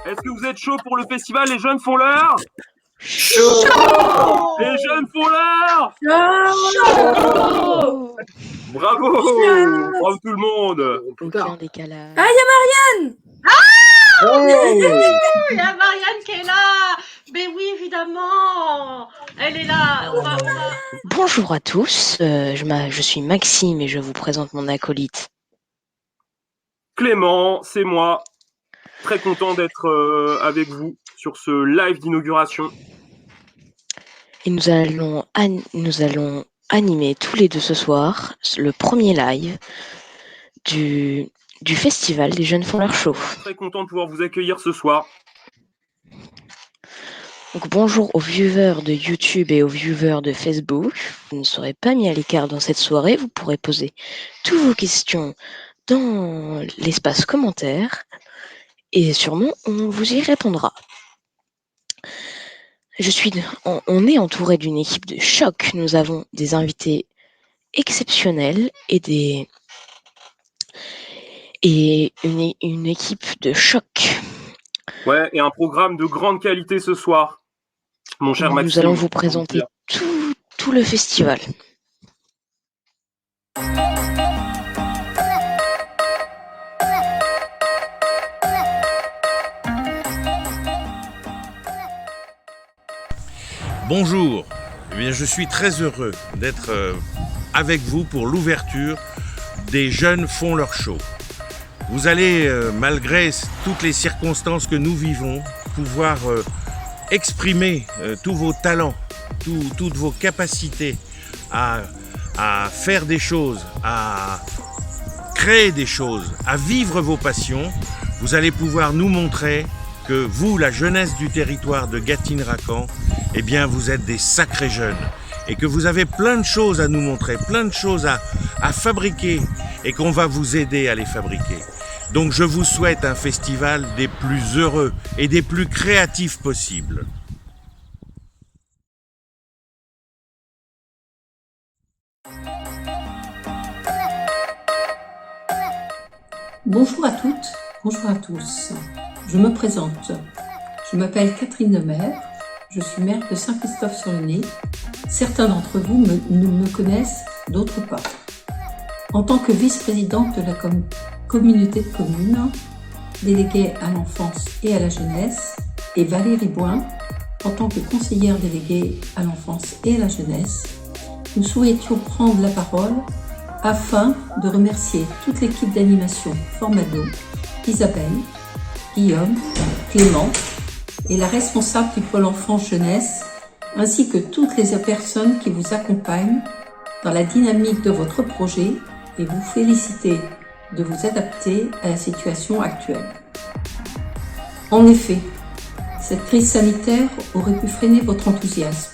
Est-ce que vous êtes chaud pour le festival Les Jeunes font l'heure? Chaud. Les Jeunes font l'heure. Chaud. Bravo. Bravo tout le monde. Aucun décalage. Ah, il y a Marianne. Il y a Marianne qui est là. Mais oui, évidemment. Elle est là. On va... Bonjour à tous, je suis Maxime et je vous présente mon acolyte. Clément, c'est moi. Très content d'être avec vous sur ce live d'inauguration. Et nous allons animer tous les deux ce soir le premier live du festival Les Jeunes font leur show. Très content de pouvoir vous accueillir ce soir. Donc bonjour aux viewers de YouTube et aux viewers de Facebook. Vous ne serez pas mis à l'écart dans cette soirée. Vous pourrez poser toutes vos questions dans l'espace commentaire et sûrement on vous y répondra. On est entouré d'une équipe de choc. Nous avons des invités exceptionnels et une équipe de choc. Ouais, et un programme de grande qualité ce soir, mon cher Maxime. Nous allons vous présenter tout le festival. Bonjour, eh bien, je suis très heureux d'être avec vous pour l'ouverture des Jeunes font leur show. Vous allez, malgré toutes les circonstances que nous vivons, pouvoir exprimer tous vos talents, toutes vos capacités à faire des choses, à créer des choses, à vivre vos passions. Vous allez pouvoir nous montrer que vous, la jeunesse du territoire de Gâtine-Racan, eh bien, vous êtes des sacrés jeunes et que vous avez plein de choses à nous montrer, plein de choses à fabriquer et qu'on va vous aider à les fabriquer. Donc, je vous souhaite un festival des plus heureux et des plus créatifs possibles. Bonjour à toutes, bonjour à tous. Je me présente. Je m'appelle Catherine Lemaire. Je suis maire de Saint-Christophe-sur-le-Nez. Certains d'entre vous me connaissent, d'autres pas. En tant que vice-présidente de la communauté de communes, déléguée à l'enfance et à la jeunesse, et Valérie Boin, en tant que conseillère déléguée à l'enfance et à la jeunesse, nous souhaitions prendre la parole afin de remercier toute l'équipe d'animation Formado, Isabelle, Guillaume, Clément et la responsable du pôle enfance jeunesse, ainsi que toutes les personnes qui vous accompagnent dans la dynamique de votre projet et vous féliciter de vous adapter à la situation actuelle. En effet, cette crise sanitaire aurait pu freiner votre enthousiasme,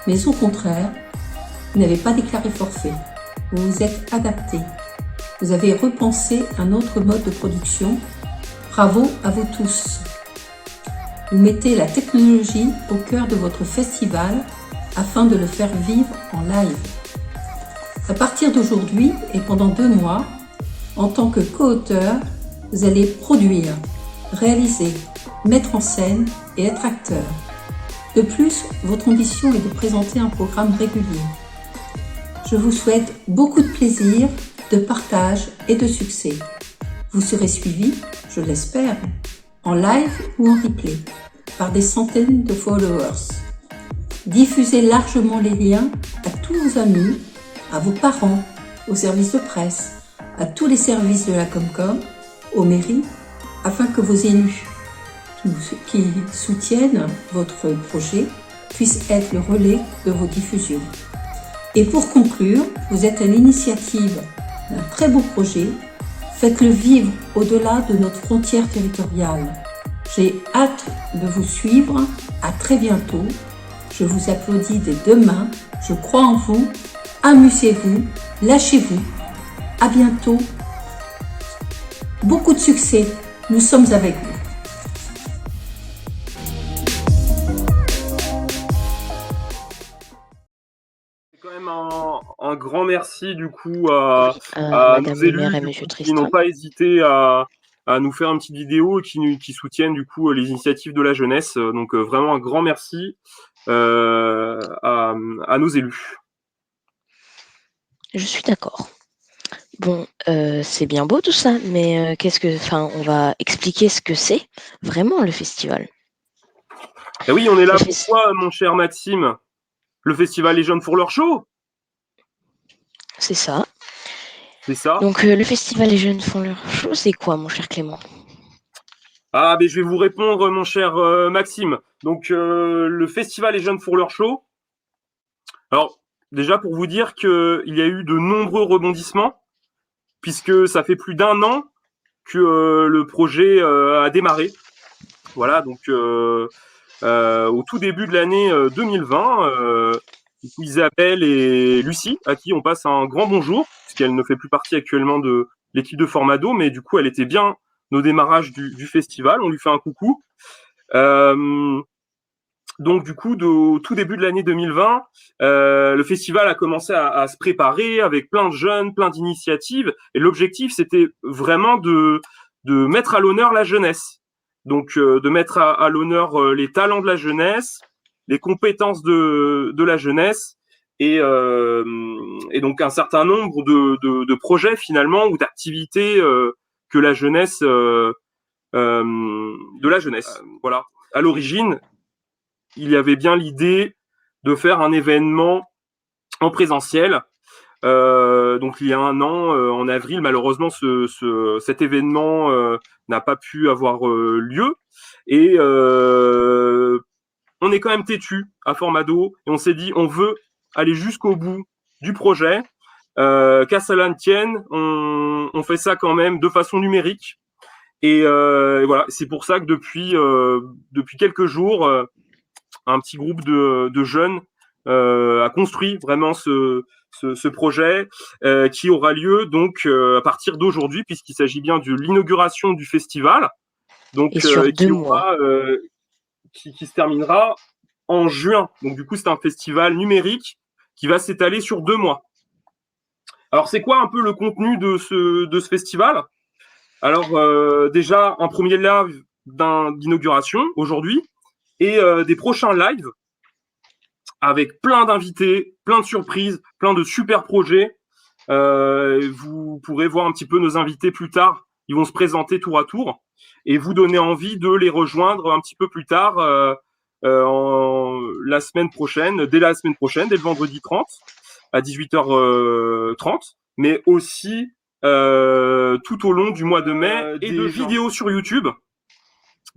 mais au contraire, vous n'avez pas déclaré forfait. Vous vous êtes adapté. Vous avez repensé un autre mode de production. Bravo à vous tous. Vous mettez la technologie au cœur de votre festival afin de le faire vivre en live. À partir d'aujourd'hui et pendant 2 mois, en tant que co-auteur, vous allez produire, réaliser, mettre en scène et être acteur. De plus, votre ambition est de présenter un programme régulier. Je vous souhaite beaucoup de plaisir, de partage et de succès. Vous serez suivi, je l'espère, en live ou en replay, par des centaines de followers. Diffusez largement les liens à tous vos amis, à vos parents, aux services de presse, à tous les services de la Comcom, aux mairies, afin que vos élus qui soutiennent votre projet puissent être le relais de vos diffusions. Et pour conclure, vous êtes à l'initiative d'un très beau projet. Faites-le vivre au-delà de notre frontière territoriale. J'ai hâte de vous suivre. À très bientôt. Je vous applaudis dès demain. Je crois en vous. Amusez-vous. Lâchez-vous. À bientôt. Beaucoup de succès. Nous sommes avec vous. Quand même un grand merci du coup à Madame nos le élus maire et du Monsieur coup, qui n'ont Tristan. pas hésité à nous faire une petite vidéo et qui soutiennent du coup les initiatives de la jeunesse. Donc vraiment un grand merci à nos élus. Je suis d'accord. Bon, c'est bien beau tout ça, mais on va expliquer ce que c'est vraiment le festival. Et oui, on est là Le pour fes- toi, mon cher Maxime. Le festival Les Jeunes font leur show, C'est ça. c'est ça? Donc, le festival Les Jeunes font leur show, c'est quoi, mon cher Clément? Ah, ben je vais vous répondre, mon cher Maxime. Donc, le festival Les Jeunes font leur show. Alors, déjà pour vous dire qu'il y a eu de nombreux rebondissements, puisque ça fait plus d'1 an que le projet a démarré. Voilà, donc au tout début de l'année 2020, Isabelle et Lucie, à qui on passe un grand bonjour, puisqu'elle ne fait plus partie actuellement de l'équipe de Formado, mais du coup elle était bien au démarrage du festival, on lui fait un coucou. Donc du coup, au tout début de l'année 2020, le festival a commencé à se préparer avec plein de jeunes, plein d'initiatives, et l'objectif c'était vraiment de mettre à l'honneur la jeunesse. Donc de mettre à l'honneur les talents de la jeunesse, les compétences de la jeunesse, et donc un certain nombre de projets finalement ou d'activités que la jeunesse de la jeunesse. Voilà. À l'origine, il y avait bien l'idée de faire un événement en présentiel. Donc il y a 1 an, en avril, malheureusement, cet événement n'a pas pu avoir lieu. Et on est quand même têtu à Formado et on s'est dit on veut aller jusqu'au bout du projet. Qu'à cela ne tienne, on fait ça quand même de façon numérique. Et voilà, c'est pour ça que depuis quelques jours, un petit groupe de jeunes a construit vraiment ce projet qui aura lieu donc à partir d'aujourd'hui, puisqu'il s'agit bien de l'inauguration du festival, donc Et sur 2 qui mois. aura qui se terminera en juin. Donc du coup, c'est un festival numérique qui va s'étaler sur 2 mois. Alors c'est quoi un peu le contenu de ce festival? Alors déjà un premier live d'inauguration aujourd'hui et des prochains lives avec plein d'invités, plein de surprises, plein de super projets. Vous pourrez voir un petit peu nos invités plus tard. Ils vont se présenter tour à tour et vous donner envie de les rejoindre un petit peu plus tard la semaine prochaine, dès le vendredi 30 à 18h30, mais aussi tout au long du mois de mai et de vidéos sur YouTube,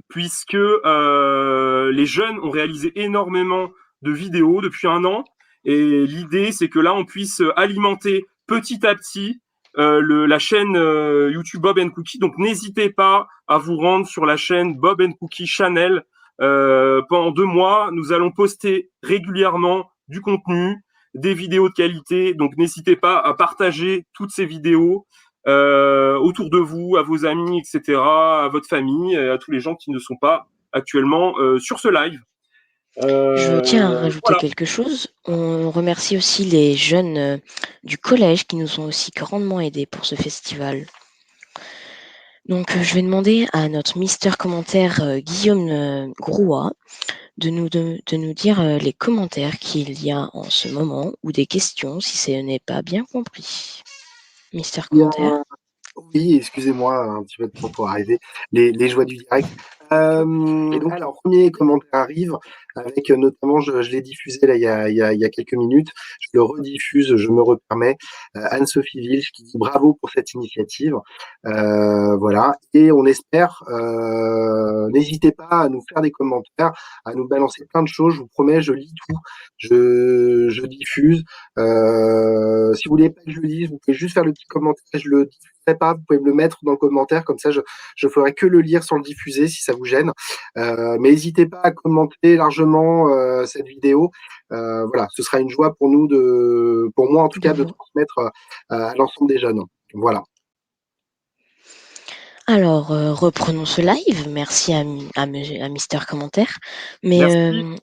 puisque les jeunes ont réalisé énormément de vidéos depuis 1 an. Et l'idée, c'est que là, on puisse alimenter petit à petit la chaîne YouTube Bob Cookie. Donc, n'hésitez pas à vous rendre sur la chaîne Bob Cookie Channel. Pendant 2 mois, nous allons poster régulièrement du contenu, des vidéos de qualité. Donc, n'hésitez pas à partager toutes ces vidéos autour de vous, à vos amis, etc., à votre famille, à tous les gens qui ne sont pas actuellement sur ce live. Je tiens à rajouter Voilà. quelque chose. On remercie aussi les jeunes du collège qui nous ont aussi grandement aidés pour ce festival. Donc, je vais demander à notre Mister Commentaire Guillaume Grouat de nous dire les commentaires qu'il y a en ce moment ou des questions si ce n'est pas bien compris. Mister Commentaire. Oui, excusez-moi, un petit peu de temps pour arriver. Les joies du direct. Et donc, alors, premier commentaire arrive avec notamment, je l'ai diffusé là il y a quelques minutes, je le rediffuse, je me repermets. Anne-Sophie Vilch qui dit bravo pour cette initiative. Voilà. Et on espère, n'hésitez pas à nous faire des commentaires, à nous balancer plein de choses. Je vous promets, je lis tout, je diffuse. Si vous voulez pas que je le dise, vous pouvez juste faire le petit commentaire, je le diffuserai pas, vous pouvez me le mettre dans le commentaire, comme ça je ferai que le lire sans le diffuser si ça vous gêne. Mais n'hésitez pas à commenter largement cette vidéo. Voilà, ce sera une joie pour nous pour moi en tout cas, de transmettre à l'ensemble des jeunes. Voilà. Alors, reprenons ce live. Merci à Mister Commentaire. Mais Merci.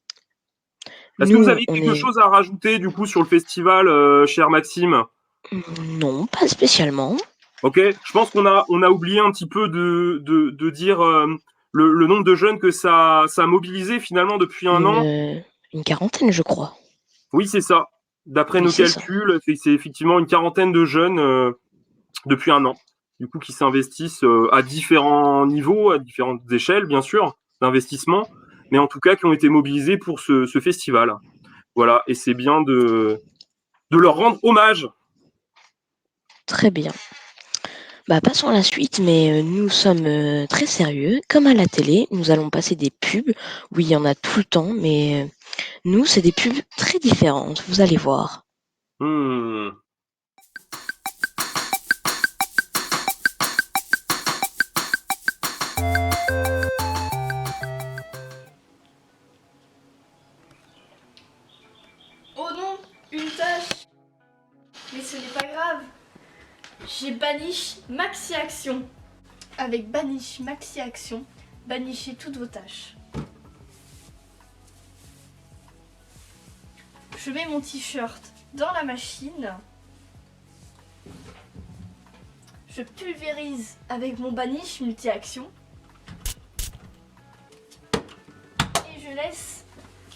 Est-ce que vous nous, avez on quelque est... chose à rajouter du coup sur le festival, cher Maxime? Non, pas spécialement. Ok, je pense qu'on a oublié un petit peu de dire le nombre de jeunes que ça a mobilisé finalement depuis un an. Une quarantaine, je crois. Oui, c'est ça. D'après Oui, nos c'est ça. calculs, c'est effectivement une quarantaine de jeunes depuis un an, du coup, qui s'investissent à différents niveaux, à différentes échelles, bien sûr, d'investissement, mais en tout cas qui ont été mobilisés pour ce festival. Voilà, et c'est bien de leur rendre hommage. Très bien. Bah, passons à la suite, mais nous sommes très sérieux. Comme à la télé, nous allons passer des pubs. Oui, il y en a tout le temps, mais nous, c'est des pubs très différentes. Vous allez voir. Hmm. Oh non, une tâche. Mais ce n'est pas grave. J'ai Banish Maxi Action. Avec Banish Maxi Action, banichez toutes vos tâches. Je mets mon t-shirt dans la machine. Je pulvérise avec mon Banish multi-action. Et je laisse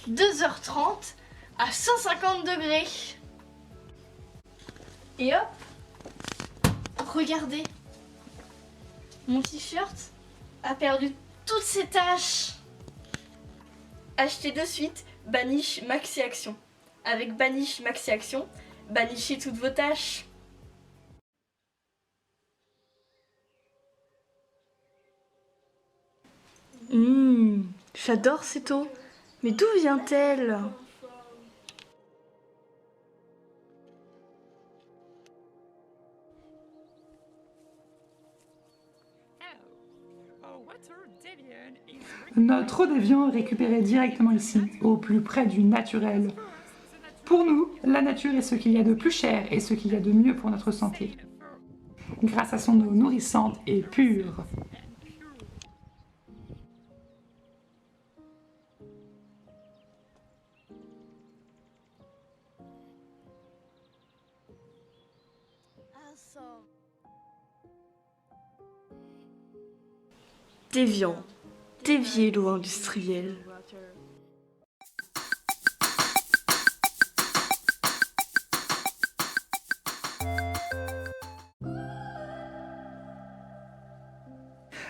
2h30 à 150 degrés. Et hop, regardez, mon t-shirt a perdu toutes ses taches. Achetez de suite Banish Maxi Action. Avec Banish Maxi Action, banichez toutes vos taches. J'adore cette eau. Mais d'où vient-elle ? Notre eau d'Évian est récupérée directement ici, au plus près du naturel. Pour nous, la nature est ce qu'il y a de plus cher et ce qu'il y a de mieux pour notre santé. Grâce à son eau nourrissante et pure. D'Évian, déviez l'eau industrielle.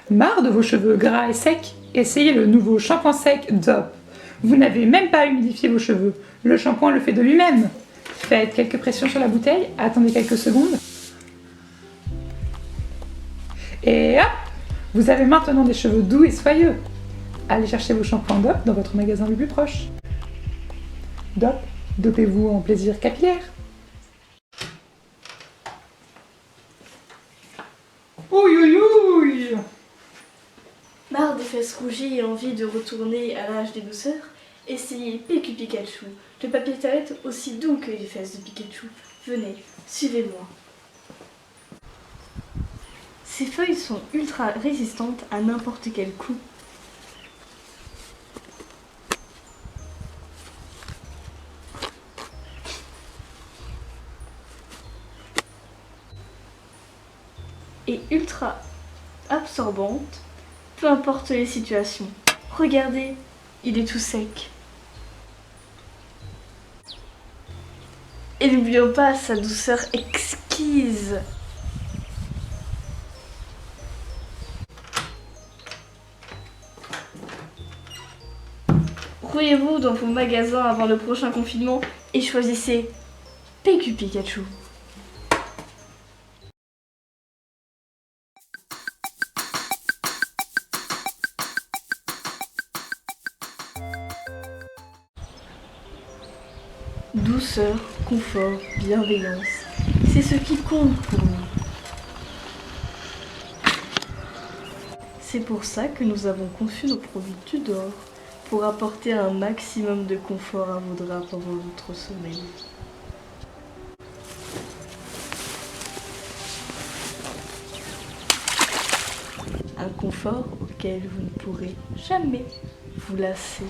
Marre de vos cheveux gras et secs? Essayez le nouveau shampoing sec DOP. Vous n'avez même pas à humidifier vos cheveux. Le shampoing le fait de lui-même. Faites quelques pressions sur la bouteille, attendez quelques secondes. Et hop! Vous avez maintenant des cheveux doux et soyeux. Allez chercher vos shampoings DOP dans votre magasin le plus proche. DOP, dopez-vous en plaisir capillaire. Ouïe ouïe ouïe! Marre des fesses rougies et envie de retourner à l'âge des douceurs? Essayez PQ Pikachu, le papier toilette aussi doux que les fesses de Pikachu. Venez, suivez-moi. Ces feuilles sont ultra résistantes à n'importe quel coup. Et ultra absorbantes, peu importe les situations. Regardez, il est tout sec. Et n'oublions pas sa douceur exquise. Ruez-vous dans vos magasins avant le prochain confinement et choisissez PQ Pikachu. Douceur, confort, bienveillance, c'est ce qui compte pour nous. C'est pour ça que nous avons conçu nos produits Tudor, pour apporter un maximum de confort à vos draps pendant votre sommeil. confort auquel vous ne pourrez jamais vous lasser.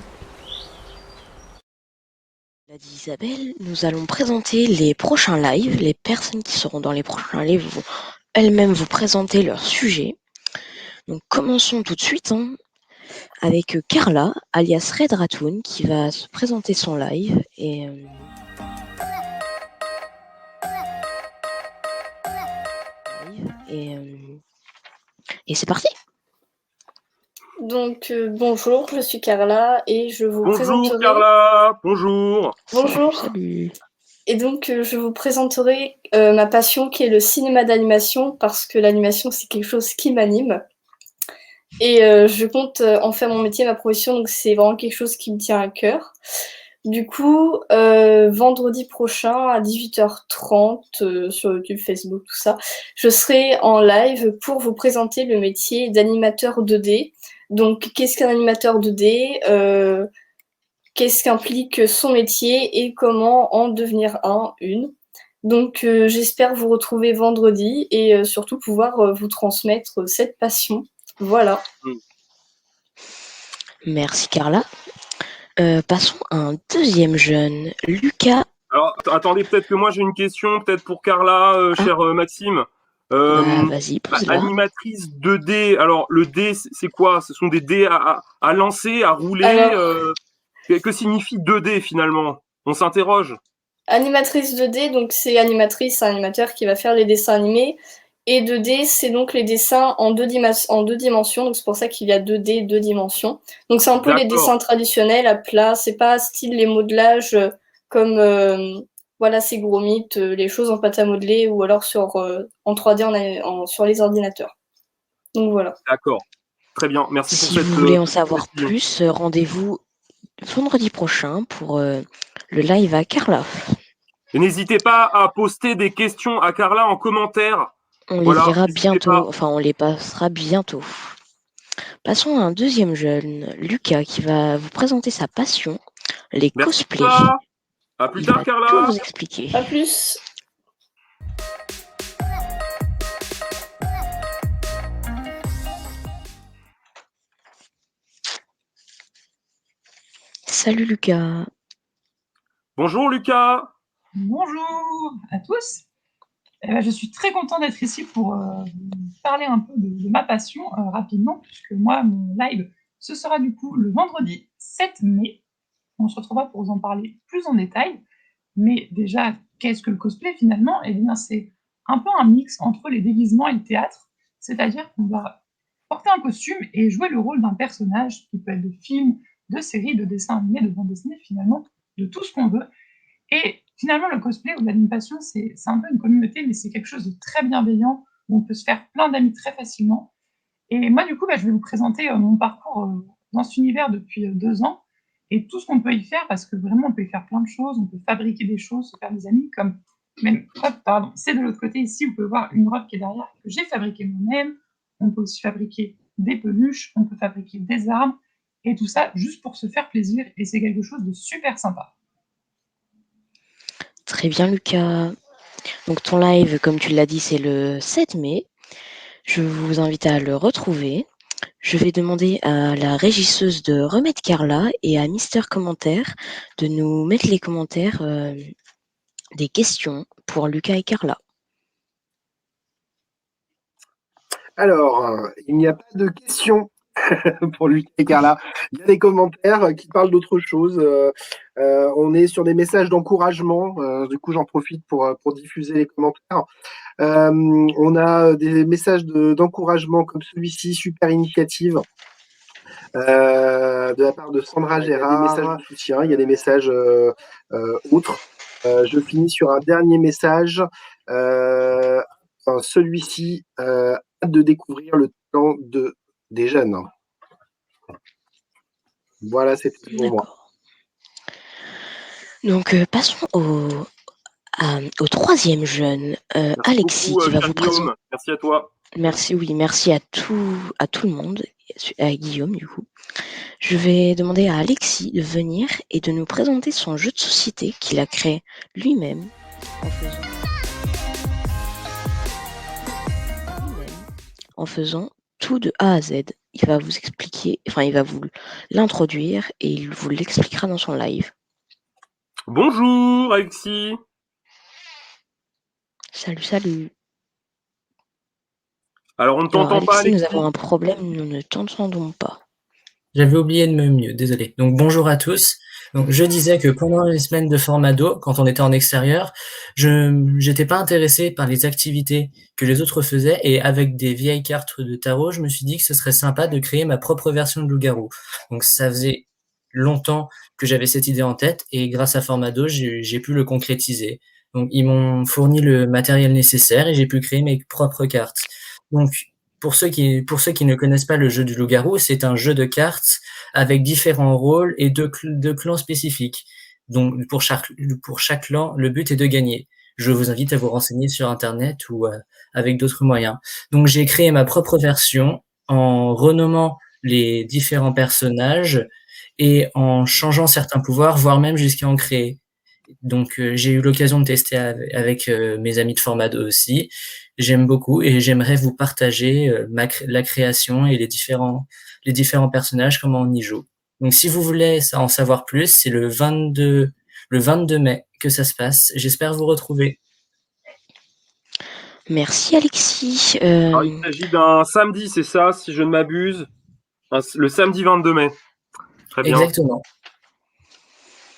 L'a dit Isabelle, nous allons présenter les prochains lives. Les personnes qui seront dans les prochains lives vont elles-mêmes vous présenter leur sujet. Donc commençons tout de suite avec Carla, alias Red Ratoon, qui va se présenter son live. Et c'est parti. Donc bonjour, je suis Carla et je vous présenterai... Bonjour Carla, bonjour. Bonjour. Salut. Et donc je vous présenterai ma passion qui est le cinéma d'animation parce que l'animation c'est quelque chose qui m'anime. Et je compte en faire mon métier, ma profession, donc c'est vraiment quelque chose qui me tient à cœur. Du coup, vendredi prochain à 18h30 sur YouTube, Facebook, tout ça, je serai en live pour vous présenter le métier d'animateur 2D. Donc, qu'est-ce qu'un animateur 2D qu'est-ce qu'implique son métier et comment en devenir une. Donc, j'espère vous retrouver vendredi et surtout pouvoir vous transmettre cette passion. Voilà. Merci Carla. Passons à un deuxième jeune, Lucas. Alors, attendez, peut-être que moi j'ai une question, peut-être pour Carla, cher Maxime. Vas-y, pose-la. Animatrice 2D, alors le D, c'est quoi? Ce sont des dés à lancer, à rouler. Alors, que signifie 2D finalement? On s'interroge. Animatrice 2D, donc c'est animatrice, animateur qui va faire les dessins animés. Et 2D, c'est donc les dessins en deux dimensions. Donc c'est pour ça qu'il y a 2D, deux dimensions. Donc c'est un peu les dessins traditionnels à plat. C'est pas style les modelages comme voilà, c'est gros mythes, les choses en pâte à modeler ou alors en 3D sur les ordinateurs. Donc voilà. D'accord. Très bien. Merci pour Si cette. vous voulez en savoir plus, rendez-vous vendredi prochain pour le live à Carla. Et n'hésitez pas à poster des questions à Carla en commentaire. On les verra bientôt, enfin on les passera bientôt. Passons à un deuxième jeune, Lucas, qui va vous présenter sa passion, les cosplays. À plus tard, Carla. Tout vous expliquer. À plus. Salut Lucas. Bonjour Lucas. Bonjour à tous. Je suis très content d'être ici pour parler un peu de ma passion rapidement, puisque moi, mon live, ce sera du coup le vendredi 7 mai. On se retrouvera pour vous en parler plus en détail. Mais déjà, qu'est-ce que le cosplay finalement? Eh bien, c'est un peu un mix entre les déguisements et le théâtre. C'est-à-dire qu'on va porter un costume et jouer le rôle d'un personnage qui peut être de film, de série, de dessin animé, de bande dessinée, finalement, de tout ce qu'on veut. Et finalement, le cosplay ou l'animation, c'est un peu une communauté, mais c'est quelque chose de très bienveillant, où on peut se faire plein d'amis très facilement. Et moi, du coup, je vais vous présenter mon parcours dans cet univers depuis 2 ans, et tout ce qu'on peut y faire, parce que vraiment, on peut y faire plein de choses, on peut fabriquer des choses, se faire des amis, comme même, c'est de l'autre côté ici, vous pouvez voir une robe qui est derrière, que j'ai fabriquée moi-même. On peut aussi fabriquer des peluches, on peut fabriquer des armes, et tout ça juste pour se faire plaisir, et c'est quelque chose de super sympa. Très bien Lucas. Donc ton live, comme tu l'as dit, c'est le 7 mai. Je vous invite à le retrouver. Je vais demander à la régisseuse de remettre Carla et à Mister Commentaire de nous mettre les commentaires des questions pour Lucas et Carla. Alors, il n'y a pas de questions pour Lucas et Carla. Il y a des commentaires qui parlent d'autre chose. On est sur des messages d'encouragement. Du coup, j'en profite pour diffuser les commentaires. On a des messages d'encouragement comme celui-ci, super initiative. De la part de Sandra Gérard, il y a des messages de soutien, il y a des messages autres. Je finis sur un dernier message. Celui-ci, hâte de découvrir le talent des jeunes. Voilà, c'est tout pour moi. Donc, passons au troisième jeune, Alexis, qui va vous présenter. Merci à toi. Merci, oui, merci à tout le monde, à Guillaume du coup. Je vais demander à Alexis de venir et de nous présenter son jeu de société qu'il a créé lui-même en faisant tout de A à Z. Il va vous expliquer, enfin il va vous l'introduire et il vous l'expliquera dans son live. Bonjour Alexis. Salut, salut. Alors on ne Alors t'entend pas Alexis, nous Alexis. avons un problème, nous ne t'entendons pas. J'avais oublié de me mute, désolé. Donc bonjour à tous. Donc je disais que pendant les semaines de Formado, quand on était en extérieur, j'étais pas intéressé par les activités que les autres faisaient et avec des vieilles cartes de tarot, je me suis dit que ce serait sympa de créer ma propre version de loup-garou. Donc ça faisait longtemps que j'avais cette idée en tête et grâce à Formado, j'ai pu le concrétiser. Donc ils m'ont fourni le matériel nécessaire et j'ai pu créer mes propres cartes. Donc pour ceux qui ne connaissent pas le jeu du loup-garou, c'est un jeu de cartes avec différents rôles et deux clans spécifiques. Donc pour chaque clan, le but est de gagner. Je vous invite à vous renseigner sur Internet ou avec d'autres moyens. Donc j'ai créé ma propre version en renommant les différents personnages et en changeant certains pouvoirs, voire même jusqu'à en créer. Donc j'ai eu l'occasion de tester avec mes amis de Formado aussi. J'aime beaucoup et j'aimerais vous partager la création et les différents personnages, comment on y joue. Donc si vous voulez en savoir plus, c'est le 22 mai que ça se passe. J'espère vous retrouver. Merci Alexis. Alors, il s'agit d'un samedi, c'est ça, si je ne m'abuse. Le samedi 22 mai. Très bien. Exactement.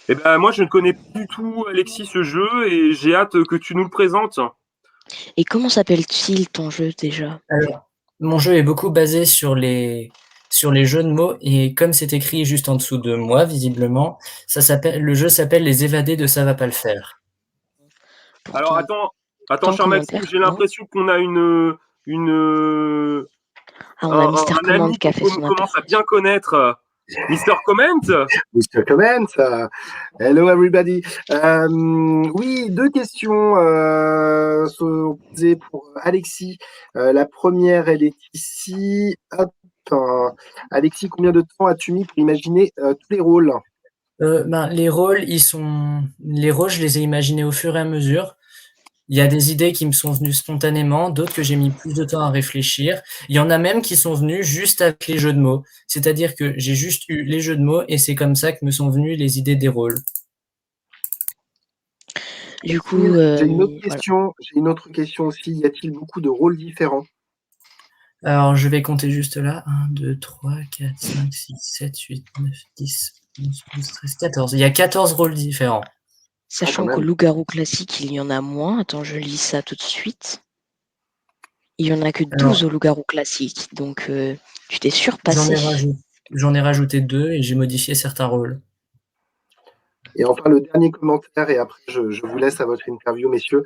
Eh ben moi je ne connais pas du tout Alexis ce jeu et j'ai hâte que tu nous le présentes. Et comment s'appelle-t-il ton jeu déjà? Alors, mon jeu est beaucoup basé sur les jeux de mots et comme c'est écrit juste en dessous de moi, visiblement, le jeu s'appelle Les Évadés de Ça va pas le faire. Alors attends cher Maxime, j'ai l'impression qu'on a un ami qu'on commence à bien connaître. Mr. Comment. Mr. Comment. Hello everybody. Oui, deux questions sont posées pour Alexis. La première, elle est ici. Hop. Alexis, combien de temps as-tu mis pour imaginer tous les rôles? Les rôles, je les ai imaginés au fur et à mesure. Il y a des idées qui me sont venues spontanément, d'autres que j'ai mis plus de temps à réfléchir. Il y en a même qui sont venus juste avec les jeux de mots. C'est-à-dire que j'ai juste eu les jeux de mots et c'est comme ça que me sont venues les idées des rôles. Du coup, j'ai une autre question aussi. Y a-t-il beaucoup de rôles différents? Alors, je vais compter juste là. 1, 2, 3, 4, 5, 6, 7, 8, 9, 10, 11, 12, 13, 14. Il y a 14 rôles différents. Sachant qu'au loup-garou classique, il y en a moins. Attends, je lis ça tout de suite. Il y en a que 12 au loup-garou classique. Donc, tu t'es surpassé. J'en ai rajouté 2 et j'ai modifié certains rôles. Et enfin, le dernier commentaire, et après, je vous laisse à votre interview, messieurs,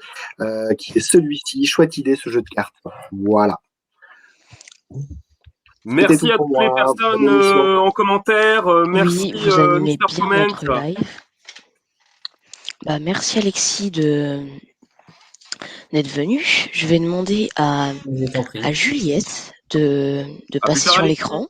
qui est celui-ci. Chouette idée, ce jeu de cartes. Voilà. Merci à toutes les personnes en commentaire. Merci, oui, vous animez Mr. bien Comment. notre live. Merci Alexis d'être venu. Je vais demander à Juliette de passer sur l'écran.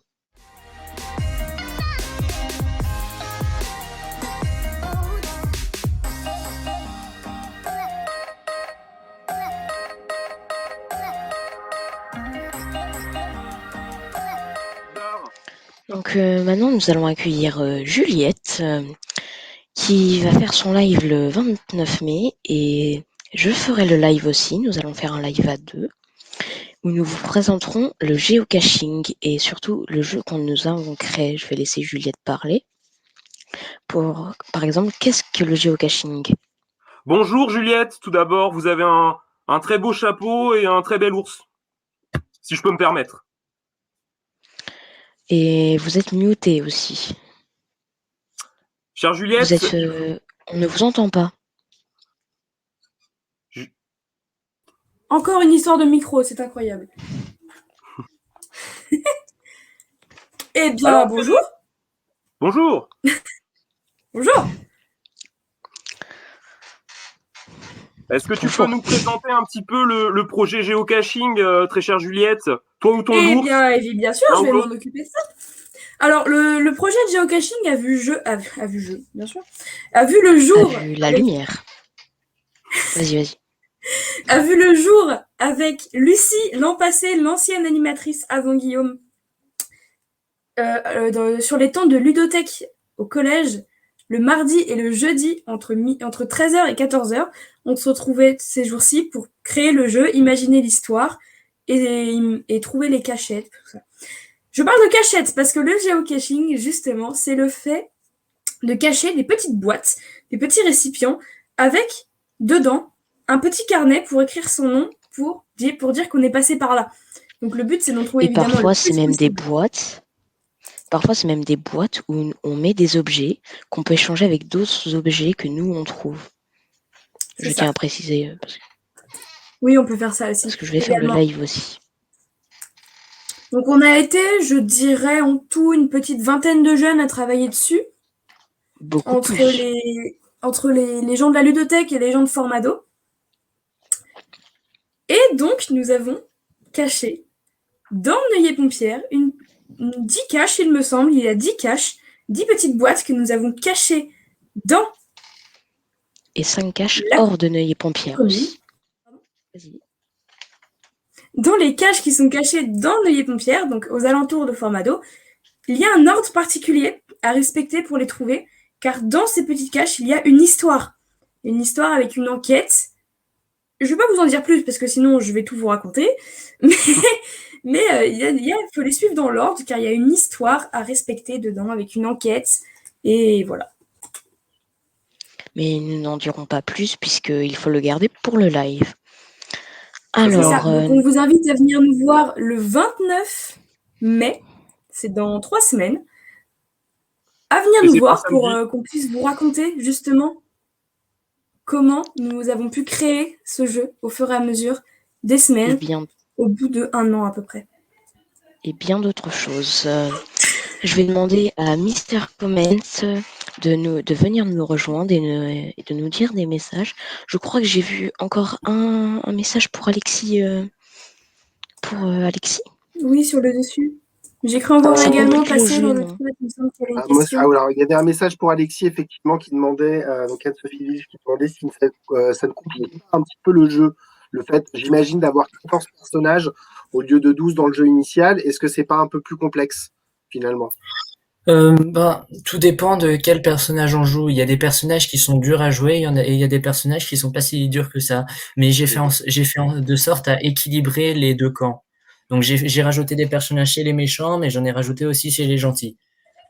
Donc maintenant nous allons accueillir Juliette qui va faire son live le 29 mai et je ferai le live aussi. Nous allons faire un live à 2 où nous vous présenterons le géocaching et surtout le jeu que nous avons créé. Je vais laisser Juliette parler. Par exemple, qu'est-ce que le géocaching? Bonjour Juliette, tout d'abord, vous avez un très beau chapeau et un très bel ours, si je peux me permettre. Et vous êtes mutée aussi. Chère Juliette, on ne vous entend pas. Encore une histoire de micro, c'est incroyable. Eh bien, alors, bonjour. Bonjour. Bonjour. Est-ce que tu peux nous présenter un petit peu le projet géocaching, très chère Juliette? Toi ou ton ours? Bien sûr, je vais m'en occuper de ça. Alors, le projet de géocaching a vu le jour. A vu la lumière. Vas-y. A vu le jour avec Lucie, l'an passé, l'ancienne animatrice avant Guillaume, sur les temps de ludothèque au collège, le mardi et le jeudi, entre 13h et 14h, on se retrouvait ces jours-ci pour créer le jeu, imaginer l'histoire et trouver les cachettes, tout ça. Je parle de cachettes parce que le géocaching, justement, c'est le fait de cacher des petites boîtes, des petits récipients, avec, dedans, un petit carnet pour écrire son nom, pour dire qu'on est passé par là. Donc le but, c'est d'en trouver Et évidemment parfois, le c'est plus même des possible. boîtes. Parfois, c'est même des boîtes où on met des objets qu'on peut échanger avec d'autres objets que nous, on trouve. Je tiens à préciser. Oui, on peut faire ça aussi. Parce que je vais faire le live aussi. Donc on a été, je dirais, en tout une petite vingtaine de jeunes à travailler dessus. Beaucoup entre plus. entre les gens de la ludothèque et les gens de Formado. Et donc, nous avons caché dans Neuilly-Pompière 10 caches, il me semble. Il y a 10 caches, 10 petites boîtes que nous avons cachées dans... Et 5 caches hors de Neuilly-Pompière aussi. Vas-y. Dans les caches qui sont cachées dans Neuilly-Pompière, donc aux alentours de Formado, il y a un ordre particulier à respecter pour les trouver, car dans ces petites caches, il y a une histoire. Une histoire avec une enquête. Je ne vais pas vous en dire plus, parce que sinon, je vais tout vous raconter. Mais il faut les suivre dans l'ordre, car il y a une histoire à respecter dedans, avec une enquête. Et voilà. Mais nous n'en dirons pas plus, puisqu'il faut le garder pour le live. Alors, donc on vous invite à venir nous voir le 29 mai, c'est dans 3 semaines, à venir nous voir pour qu'on puisse vous raconter justement comment nous avons pu créer ce jeu au fur et à mesure des semaines, au bout de 1 an à peu près. Et bien d'autres choses. Je vais demander à Mister Comment de venir nous rejoindre et de nous dire des messages. Je crois que j'ai vu encore un message pour Alexis. Alexis. Oui, sur le dessus. J'ai cru encore également passer dans le truc, il me semble qu'il y avait une question. Alors, il y avait un message pour Alexis, effectivement, qui demandait, donc Anne-Sophie Vige, qui demandait si ça ne complique pas un petit peu le jeu. Le fait, j'imagine, d'avoir 14 personnages au lieu de 12 dans le jeu initial. Est-ce que c'est pas un peu plus complexe, finalement? Tout dépend de quel personnage on joue. Il y a des personnages qui sont durs à jouer, et il y a des personnages qui sont pas si durs que ça. Mais j'ai fait de sorte à équilibrer les deux camps. Donc j'ai rajouté des personnages chez les méchants, mais j'en ai rajouté aussi chez les gentils.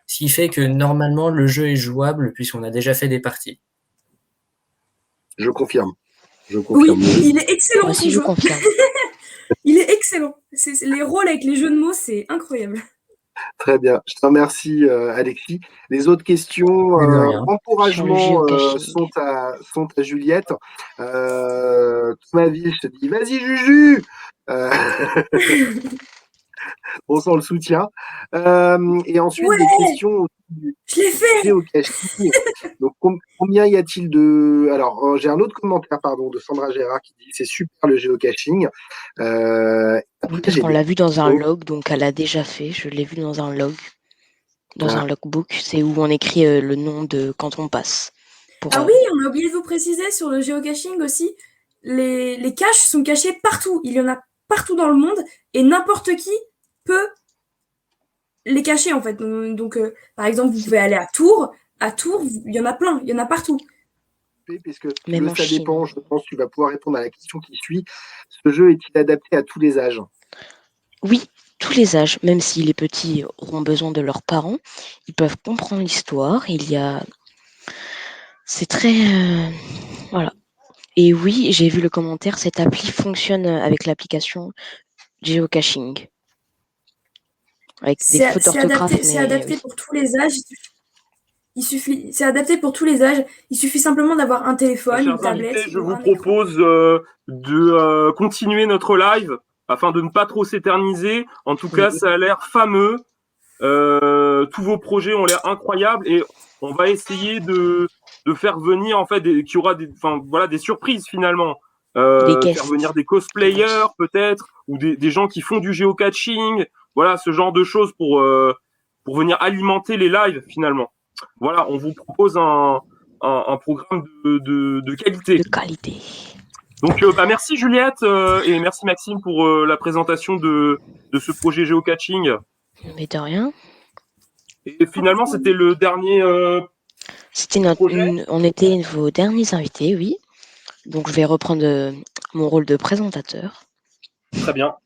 Ce qui fait que normalement le jeu est jouable puisqu'on a déjà fait des parties. Je confirme. Oui, il est excellent. Moi aussi, je confirme. Il est excellent. Les rôles avec les jeux de mots, c'est incroyable. Très bien. Je te remercie, Alexis. Les autres questions, encouragements sont à Juliette. Thomas Ville, je te dis, vas-y, Juju. On sent le soutien. Et ensuite, des questions je l'ai fait géocaching. Donc, combien y a-t-il de... Alors, j'ai un autre commentaire, de Sandra Gérard qui dit « C'est super le géocaching ». Oui, parce qu'on l'a vu dans un log, donc elle a déjà fait. Je l'ai vu dans un log, un logbook. C'est où on écrit le nom de quand on passe. Oui, on a oublié de vous préciser sur le géocaching aussi. Les caches sont cachées partout. Il y en a partout dans le monde et n'importe qui peut les cacher en fait. Donc, par exemple, vous pouvez aller à Tours. À Tours, il y en a plein, il y en a partout. Puisque ça dépend, je pense que tu vas pouvoir répondre à la question qui suit. Ce jeu est-il adapté à tous les âges? Oui, tous les âges, même si les petits auront besoin de leurs parents, ils peuvent comprendre l'histoire. C'est très... Voilà. Et oui, j'ai vu le commentaire, cette appli fonctionne avec l'application géocaching. Avec des fautes d'orthographe. C'est adapté pour tous les âges. C'est adapté pour tous les âges. Il suffit simplement d'avoir un téléphone, une tablette. Je vous propose de continuer notre live afin de ne pas trop s'éterniser. En tout cas, ça a l'air fameux. Tous vos projets ont l'air incroyables et on va essayer de faire venir en fait qu'il y aura des surprises finalement. Faire venir des cosplayers peut-être ou des gens qui font du géocaching. Voilà, ce genre de choses pour venir alimenter les lives finalement. Voilà, on vous propose un programme de qualité. De qualité. Donc, merci Juliette et merci Maxime pour la présentation de ce projet géocaching. Mais de rien. Et finalement, c'était le dernier C'était projet. on était vos derniers invités, oui. Donc je vais reprendre mon rôle de présentateur. Très bien.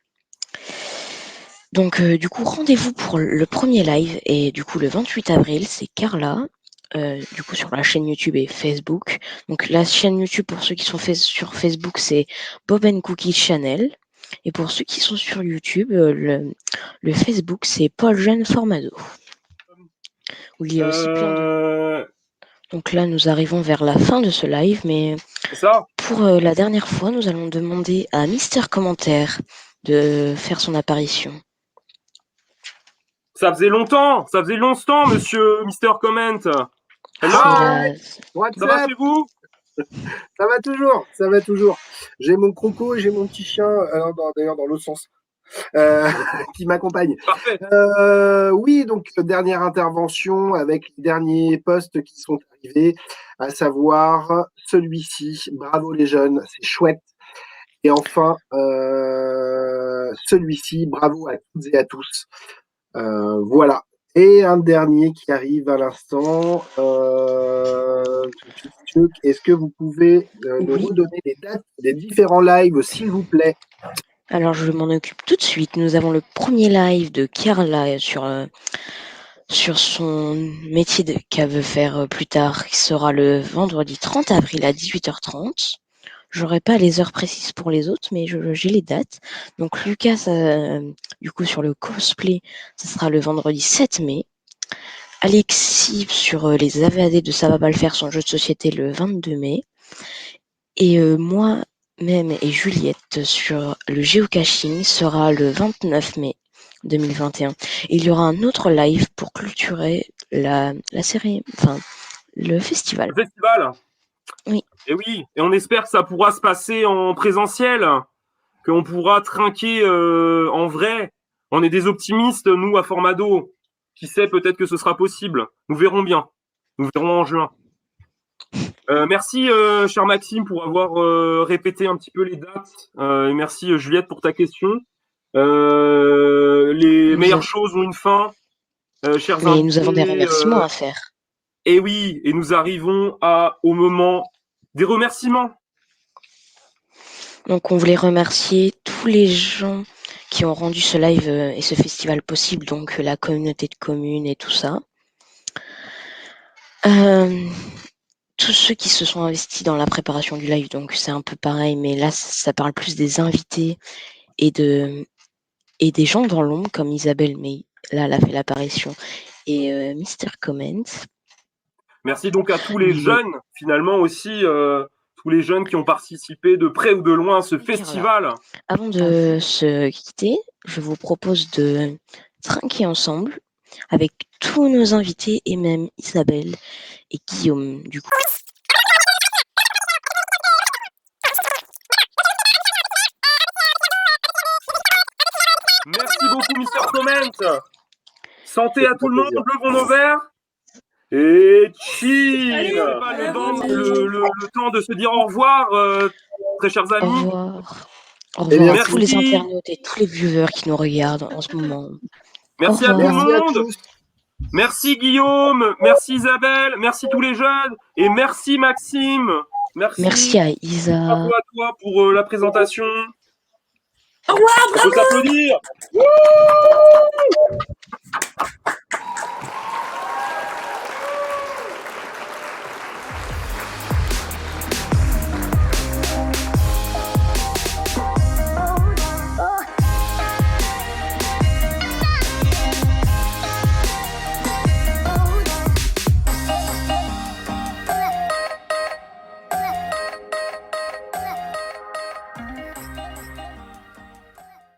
Donc du coup, rendez-vous pour le premier live et du coup le 28 avril, c'est Carla. Du coup sur la chaîne YouTube et Facebook. Donc la chaîne YouTube pour ceux qui sont sur Facebook, c'est Bob & Cookie Channel. Et pour ceux qui sont sur YouTube, le Facebook, c'est Paul Jeune Formado. Où il y a aussi plein de... Donc là, nous arrivons vers la fin de ce live, mais ça. Pour la dernière fois, nous allons demander à Mister Commentaire de faire son apparition. Ça faisait longtemps, monsieur Mister Comment. Hello, what's ça va up chez vous? Ça va toujours. J'ai mon croco et j'ai mon petit chien, d'ailleurs dans l'autre sens, qui m'accompagne. Oui, donc dernière intervention avec les derniers posts qui sont arrivés, à savoir celui-ci. Bravo les jeunes, c'est chouette. Et enfin, celui-ci, bravo à toutes et à tous. Voilà. Et un dernier qui arrive à l'instant. Est-ce que vous pouvez nous redonner les dates des différents lives, s'il vous plaît? Alors, je m'en occupe tout de suite. Nous avons le premier live de Carla sur son métier qu'elle veut faire plus tard, qui sera le vendredi 30 avril à 18h30. J'aurai pas les heures précises pour les autres, mais j'ai les dates. Donc Lucas, du coup sur le cosplay, ce sera le vendredi 7 mai. Alexis sur les AVAD de Ça va pas le faire, son jeu de société, le 22 mai. Et moi-même et Juliette sur le géocaching sera le 29 mai 2021. Et il y aura un autre live pour clôturer la série, enfin le festival. Le festival. Oui. Et oui, et on espère que ça pourra se passer en présentiel, qu'on pourra trinquer en vrai. On est des optimistes, nous, à Formado. Qui sait, peut-être que ce sera possible. Nous verrons bien. Nous verrons en juin. Merci, cher Maxime, pour avoir répété un petit peu les dates. Et merci, Juliette, pour ta question. Les meilleures choses ont une fin. Chers Mais invités, nous avons des remerciements à faire. Et oui, et nous arrivons au moment des remerciements. Donc on voulait remercier tous les gens qui ont rendu ce live et ce festival possible, donc la communauté de communes et tout ça. Tous ceux qui se sont investis dans la préparation du live, donc c'est un peu pareil, mais là ça parle plus des invités et des gens dans l'ombre comme Isabelle, mais là elle a fait l'apparition, et Mister Comment. Merci donc à tous les jeunes, finalement aussi, tous les jeunes qui ont participé de près ou de loin à ce festival. Avant de se quitter, je vous propose de trinquer ensemble avec tous nos invités et même Isabelle et Guillaume, du coup. Merci beaucoup, Mister Comment. Santé à tout le monde, levons nos verres. Et cheers. Pas le temps de se dire au revoir, très chers amis. Au revoir. Au revoir à tous les internautes et tous les viewers qui nous regardent en ce moment. Merci à tout le monde. Merci Guillaume, merci Isabelle, merci tous les jeunes et merci Maxime. Merci à Isa. Bravo à toi pour la présentation. Au revoir, bravo. On peut s'applaudir.